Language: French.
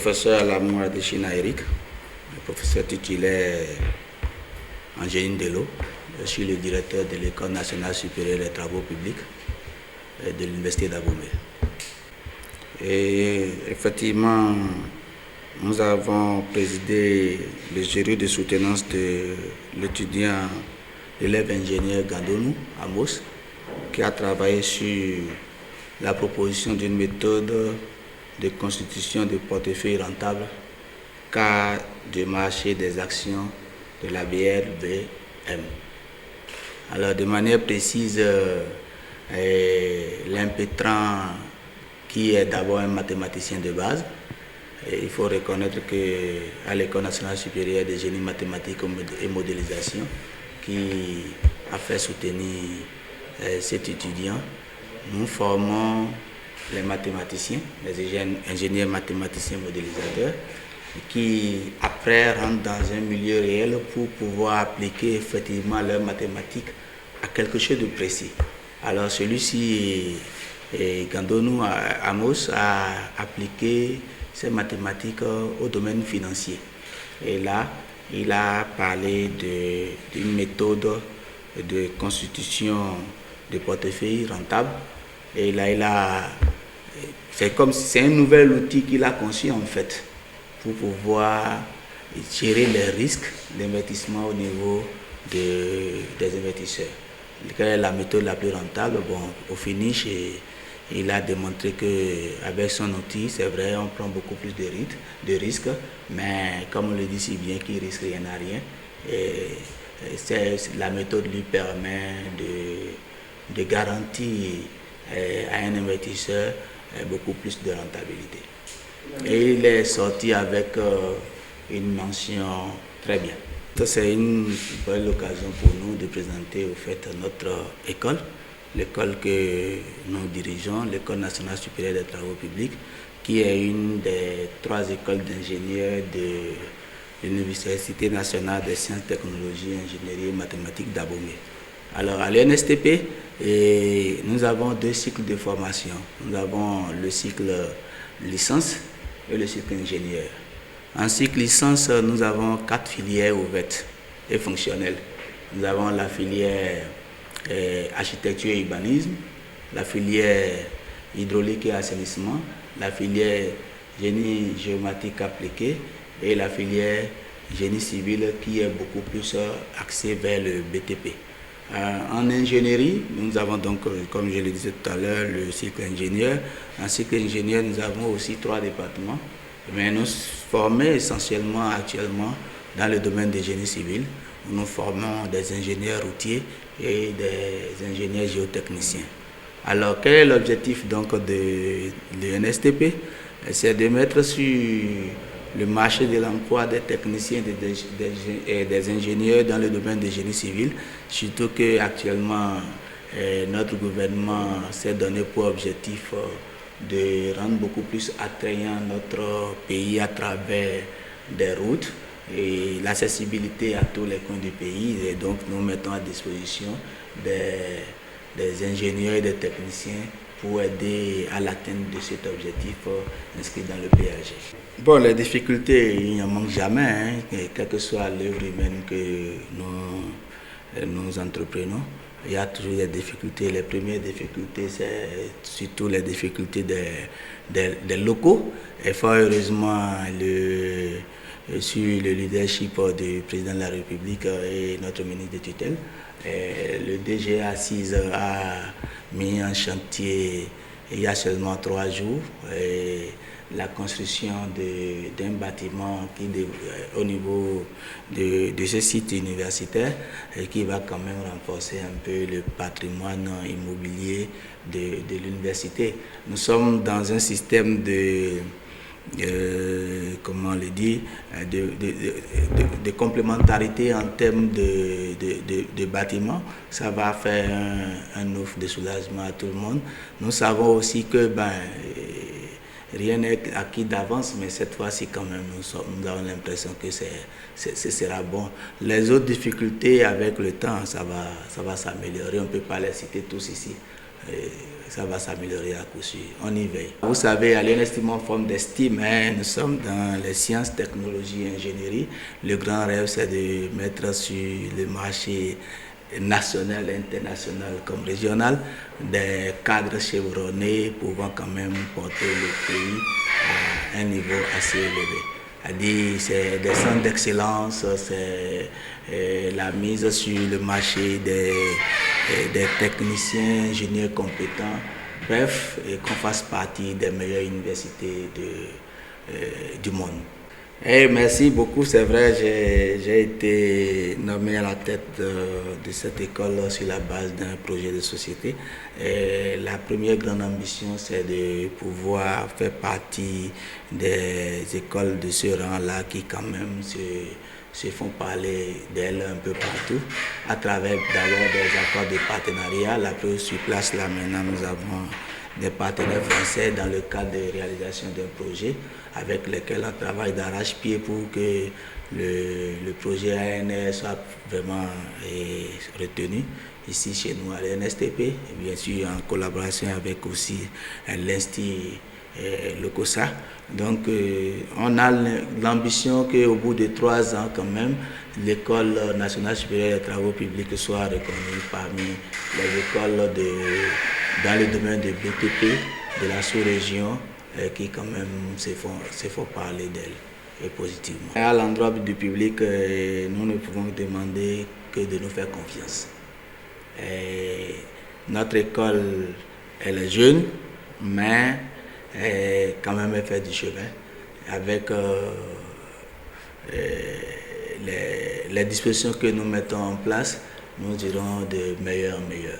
professeur Alamour Adeshina Eric, professeur titulaire en génie de l'eau. Je suis le directeur de l'École nationale supérieure des travaux publics de l'Université d'Abomey. Et effectivement, nous avons présidé le jury de soutenance de l'étudiant, l'élève ingénieur Gandonou Amos, qui a travaillé sur la proposition d'une méthode de constitution de portefeuille rentable cas de marché des actions de la BRBM. Alors, de manière précise, l'impétrant, qui est d'abord un mathématicien de base, et il faut reconnaître qu'à l'École nationale supérieure des génies mathématiques et modélisation, qui a fait soutenir cet étudiant, nous formons les mathématiciens, les ingénieurs mathématiciens modélisateurs, qui après rentrent dans un milieu réel pour pouvoir appliquer effectivement leurs mathématiques à quelque chose de précis. Alors celui-ci, Gandonou Amos, a appliqué ces mathématiques au domaine financier. Et là, il a parlé d'une méthode de constitution de portefeuille rentable. Et là, c'est un nouvel outil qu'il a conçu en fait pour pouvoir gérer les risques d'investissement au niveau des investisseurs. Quelle est la méthode la plus rentable? Bon, au finish, il a démontré qu'avec son outil, c'est vrai, on prend beaucoup plus de risques, mais comme on le dit si bien, qu'il risque rien à rien. La méthode lui permet de garantir à un investisseur beaucoup plus de rentabilité. Et il est sorti avec une mention très bien. C'est une belle occasion pour nous de présenter au fait notre école, l'école que nous dirigeons, l'École nationale supérieure des travaux publics, qui est une des 3 écoles d'ingénieurs de l'Université nationale des sciences, technologies, ingénierie et mathématiques d'Abomey. Alors à l'UNSTP, nous avons 2 cycles de formation. Nous avons le cycle licence et le cycle ingénieur. En cycle licence, nous avons 4 filières ouvertes et fonctionnelles. Nous avons la filière architecture et urbanisme, la filière hydraulique et assainissement, la filière génie géomatique appliqué et la filière génie civil qui est beaucoup plus axée vers le BTP. En ingénierie, nous avons donc, comme je le disais tout à l'heure, le cycle ingénieur. En cycle ingénieur, nous avons aussi 3 départements, mais nous formons essentiellement actuellement dans le domaine des génies civils. Nous formons des ingénieurs routiers et des ingénieurs géotechniciens. Alors, quel est l'objectif donc de l'UNSTP? C'est de mettre sur le marché de l'emploi des techniciens et des ingénieurs dans le domaine des génies civils, surtout qu'actuellement notre gouvernement s'est donné pour objectif de rendre beaucoup plus attrayant notre pays à travers des routes et l'accessibilité à tous les coins du pays. Et donc nous mettons à disposition des ingénieurs et des techniciens pour aider à l'atteinte de cet objectif inscrit dans le PAG. Bon, les difficultés, il n'y en manque jamais, hein, quelle que soit l'œuvre humaine que nous entreprenons. Il y a toujours des difficultés. Les premières difficultés, c'est surtout les difficultés des locaux. Et fort heureusement, sur le leadership du président de la République et notre ministre de tutelle, le DGA 6 a mis en chantier il y a seulement 3 jours la construction d'un bâtiment au niveau de ce site universitaire et qui va quand même renforcer un peu le patrimoine immobilier de l'université. Nous sommes dans un système comment on le dit, de complémentarité en termes de bâtiments. Ça va faire un offre de soulagement à tout le monde. Nous savons aussi que rien n'est acquis d'avance, mais cette fois-ci quand même nous avons l'impression que ce sera bon. Les autres difficultés avec le temps, ça va s'améliorer, on ne peut pas les citer tous ici. ça va s'améliorer à coup sûr. On y veille. Vous savez, à l'Institut en forme d'estime, nous sommes dans les sciences, technologies et ingénierie. Le grand rêve, c'est de mettre sur le marché national, international comme régional, des cadres chevronnés pouvant quand même porter le pays à un niveau assez élevé. C'est des centres d'excellence, c'est la mise sur le marché des techniciens, ingénieurs compétents, bref, qu'on fasse partie des meilleures universités du monde. Merci beaucoup, c'est vrai, j'ai été nommé à la tête de cette école sur la base d'un projet de société. La première grande ambition, c'est de pouvoir faire partie des écoles de ce rang-là qui quand même se font parler d'elles un peu partout, à travers d'abord des accords de partenariat. La preuve sur place, là maintenant, nous avons des partenaires français dans le cadre de réalisation d'un projet avec lesquels on travaille d'arrache-pied pour que le projet ANR soit vraiment retenu ici chez nous à l'NSTP, et bien sûr en collaboration avec aussi l'Institut LOCOSA. Donc on a l'ambition qu'au bout de 3 ans quand même, l'École nationale supérieure des travaux publics soit reconnue parmi les écoles dans le domaine de BTP de la sous-région qui quand même se font parler d'elle et positivement. À l'endroit du public, nous ne pouvons demander que de nous faire confiance. Notre école, elle est jeune, mais quand même elle fait du chemin avec les dispositions que nous mettons en place. Nous irons de meilleur en meilleur.